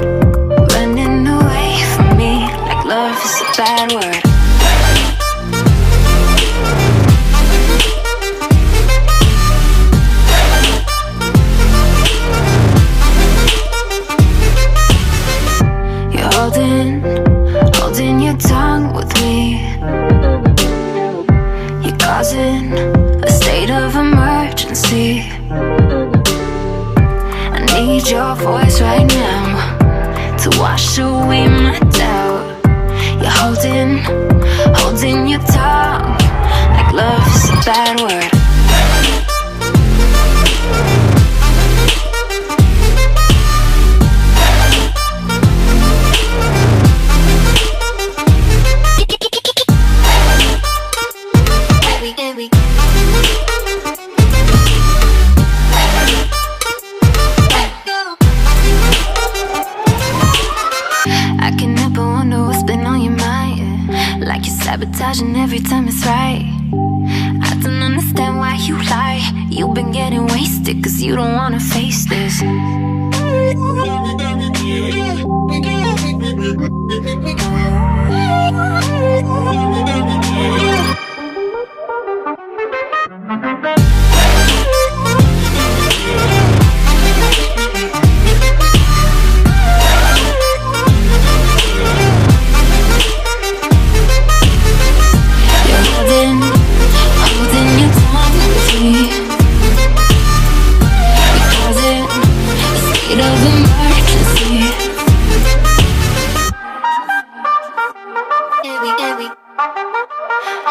running away from me like love is a bad word. You're holding your tongue with me. You're causing a state of emergency. I need your voice right now to wash away my doubt. You're holding your tongue like love is a bad word. Sabotaging every time it's right. I don't understand why you lie. You've been getting wasted cause you don't wanna face this.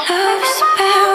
Love's about